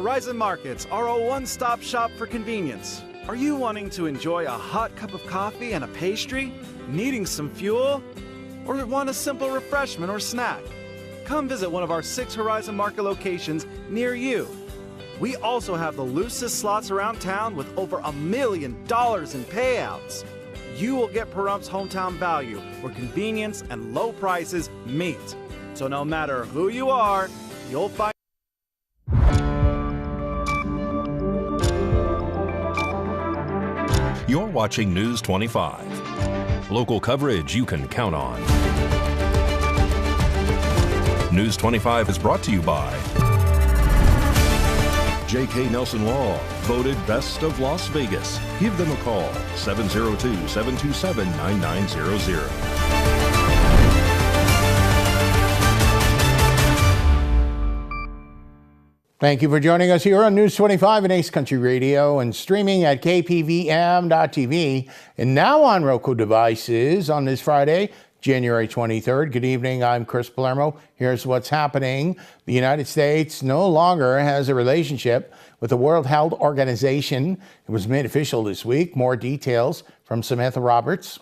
Horizon Markets are a one-stop shop for convenience. Are you wanting to enjoy a hot cup of coffee and a pastry? Needing some fuel? Or want a simple refreshment or snack? Come visit one of our 6 Horizon Market locations near you. We also have the loosest slots around town with over $1 million in payouts. You will get Pahrumph's hometown value where convenience and low prices meet. So no matter who you are, you'll find. You're watching News 25. Local coverage you can count on. News 25 is brought to you by J.K. Nelson Law, voted best of Las Vegas. Give them a call, 702-727-9900. Thank you for joining us here on News 25 and Ace Country Radio and streaming at KPVM.TV and now on Roku devices on this Friday, January 23rd. Good evening, I'm Chris Palermo. Here's what's happening. The United States no longer has a relationship with the World Health Organization. It was made official this week. More details from Samantha Roberts.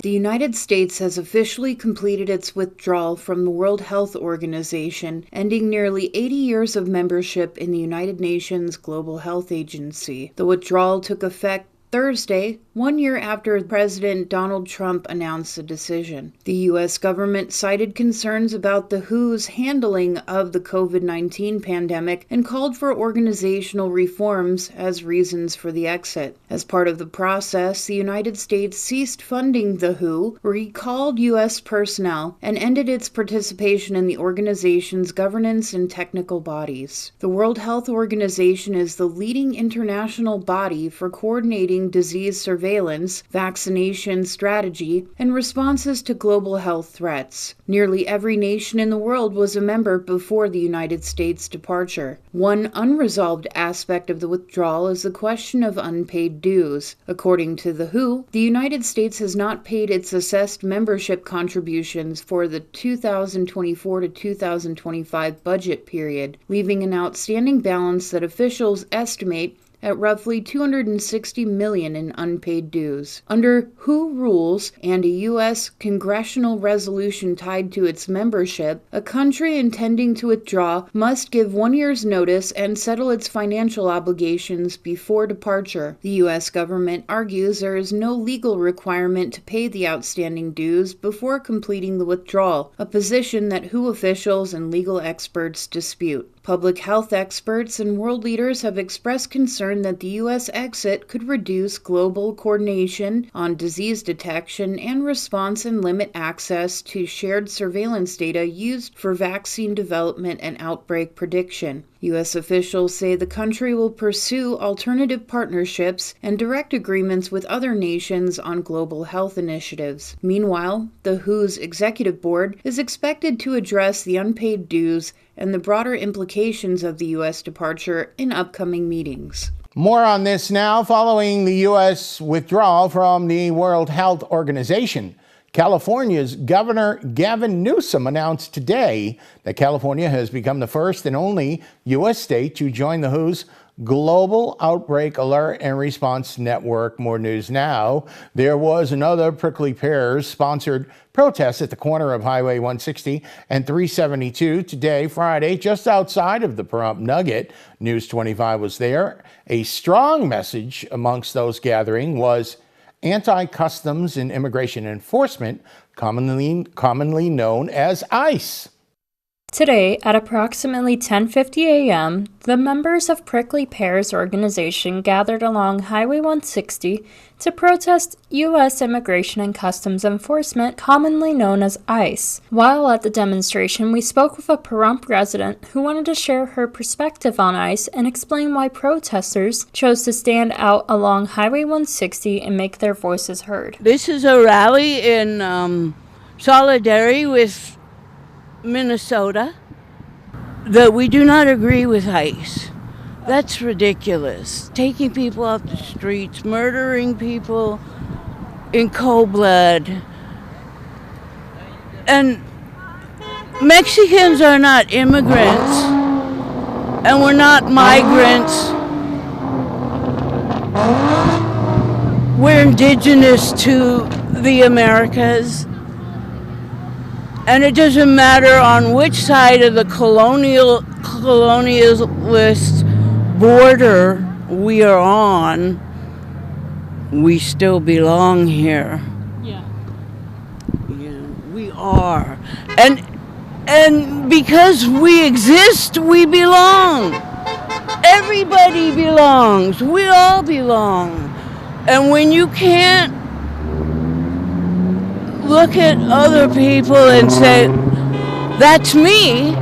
The United States has officially completed its withdrawal from the World Health Organization, ending nearly 80 years of membership in the United Nations Global Health Agency. The withdrawal took effect Thursday, 1 year after President Donald Trump announced the decision. The U.S. government cited concerns about the WHO's handling of the COVID-19 pandemic and called for organizational reforms as reasons for the exit. As part of the process, the United States ceased funding the WHO, recalled U.S. personnel, and ended its participation in the organization's governance and technical bodies. The World Health Organization is the leading international body for coordinating disease surveillance, vaccination strategy, and responses to global health threats. Nearly every nation in the world was a member before the United States' departure. One unresolved aspect of the withdrawal is the question of unpaid dues. According to the WHO, the United States has not paid its assessed membership contributions for the 2024 to 2025 budget period, leaving an outstanding balance that officials estimate at roughly $260 million in unpaid dues. Under WHO rules and a U.S. congressional resolution tied to its membership, a country intending to withdraw must give 1 year's notice and settle its financial obligations before departure. The U.S. government argues there is no legal requirement to pay the outstanding dues before completing the withdrawal, a position that WHO officials and legal experts dispute. Public health experts and world leaders have expressed concern that the U.S. exit could reduce global coordination on disease detection and response and limit access to shared surveillance data used for vaccine development and outbreak prediction. U.S. officials say the country will pursue alternative partnerships and direct agreements with other nations on global health initiatives. Meanwhile, the WHO's executive board is expected to address the unpaid dues and the broader implications of the U.S. departure in upcoming meetings. More on this now. Following the U.S. withdrawal from the World Health Organization, California's Governor Gavin Newsom announced today that California has become the first and only U.S. state to join the WHO's Global Outbreak Alert and Response Network. More news now. There was another Prickly Pears sponsored protest at the corner of Highway 160 and 372 today, Friday, just outside of the Pahrump Nugget. News 25 was there. A strong message amongst those gathering was anti-customs and immigration enforcement, commonly known as ICE. Today, at approximately 10:50 a.m., the members of Prickly Pears organization gathered along Highway 160 to protest U.S. Immigration and Customs Enforcement, commonly known as ICE. While at the demonstration, we spoke with a Pahrump resident who wanted to share her perspective on ICE and explain why protesters chose to stand out along Highway 160 and make their voices heard. This is a rally in solidarity with Minnesota, that we do not agree with ICE. That's ridiculous. Taking people off the streets, murdering people in cold blood. And Mexicans are not immigrants. and we're not migrants. We're indigenous to the Americas, and it doesn't matter on which side of the colonialist border we are on, we still belong here. Yeah. We are. And because we exist, we belong. Everybody belongs. We all belong. And when you can't look at other people and say, that's me,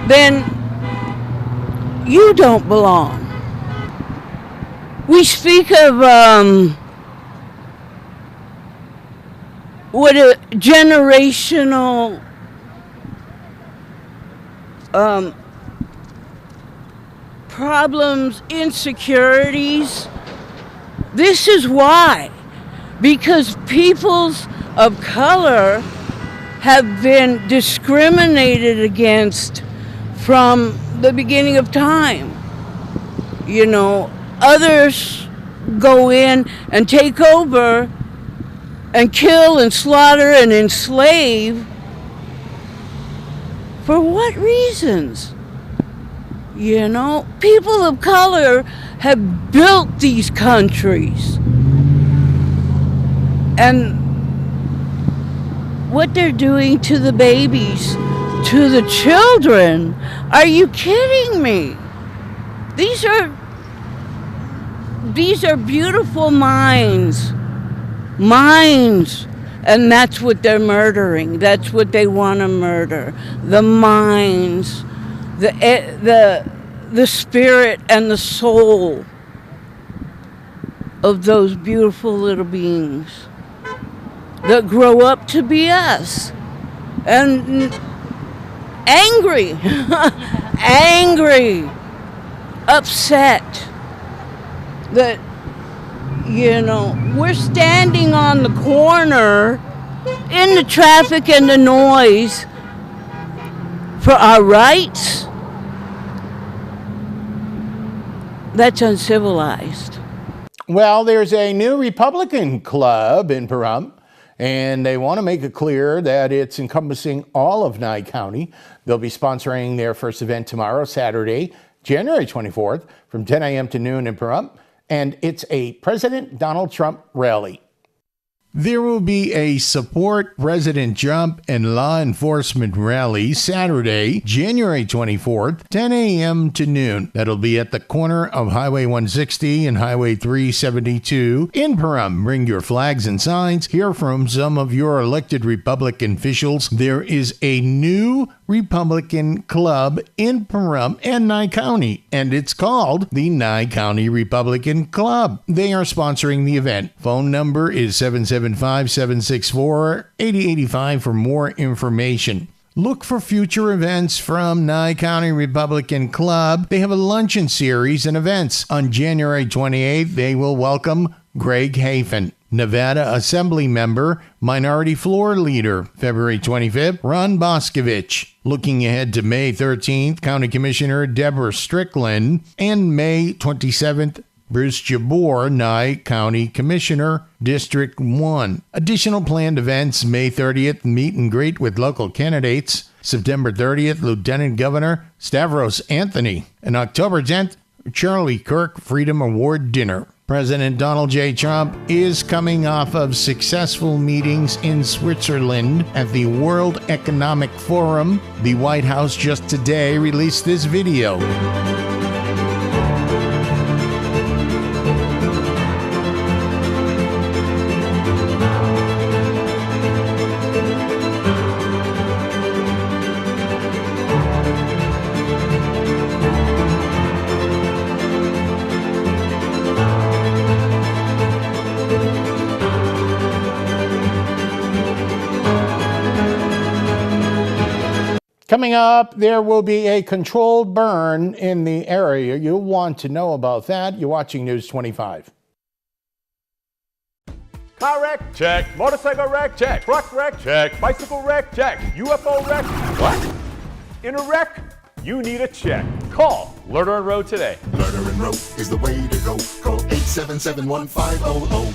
then you don't belong. We speak of what a generational problems, insecurities. This is why. Because peoples of color have been discriminated against from the beginning of time. You know, others go in and take over and kill and slaughter and enslave. For what reasons? You know, people of color have built these countries. And what they're doing to the babies, to the children, are you kidding me? These are beautiful minds, and that's what they're murdering. That's what they want to murder. The minds, the spirit and the soul of those beautiful little beings that grow up to be us. And angry, angry, upset that, you know, we're standing on the corner in the traffic and the noise for our rights. That's uncivilized. Well, there's a new Republican club in Pahrump, and they want to make it clear that it's encompassing all of Nye County. They'll be sponsoring their first event tomorrow, Saturday, January 24th, from 10 a.m. to noon in Pahrump, and it's a President Donald Trump rally. There will be a support President Trump and law enforcement rally Saturday, January 24th, 10 a.m. to noon. That'll be at the corner of Highway 160 and Highway 372 in Pahrump. Bring your flags and signs. Hear from some of your elected Republican officials. There is a new Republican club in Pahrump and Nye County, and it's called the Nye County Republican Club. They are sponsoring the event. Phone number is 775-764-8085 for more information. Look for future events from Nye County Republican Club. They have a luncheon series and events. On January 28th, they will welcome Greg Hafen, Nevada Assembly Member, Minority Floor Leader. February 25th, Ron Boscovich. Looking ahead to May 13th, County Commissioner Deborah Strickland. And May 27th, Bruce Jabor, Nye County Commissioner, District 1. Additional planned events, May 30th, meet and greet with local candidates. September 30th, Lieutenant Governor Stavros Anthony. And October 10th, Charlie Kirk Freedom Award Dinner. President Donald J. Trump is coming off of successful meetings in Switzerland at the World Economic Forum. The White House just today released this video. Coming up, there will be a controlled burn in the area. You'll want to know about that. You're watching News 25. Car wreck? Check. Motorcycle wreck? Check. Truck wreck? Check. Bicycle wreck? Check. UFO wreck? What? In a wreck, you need a check. Call Lerner and Rowe today. Lerner and Rowe is the way to go. Call 877-1500.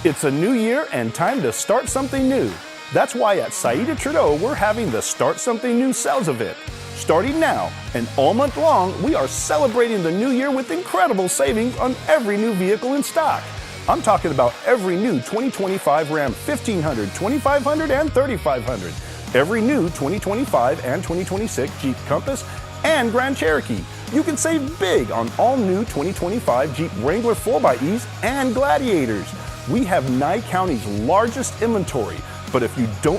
It's a new year and time to start something new. That's why at Saida Trudeau, we're having the Start Something New sales event. Starting now and all month long, we are celebrating the new year with incredible savings on every new vehicle in stock. I'm talking about every new 2025 Ram 1500, 2500, and 3500. Every new 2025 and 2026 Jeep Compass and Grand Cherokee. You can save big on all new 2025 Jeep Wrangler 4xEs and Gladiators. We have Nye County's largest inventory, but if you don't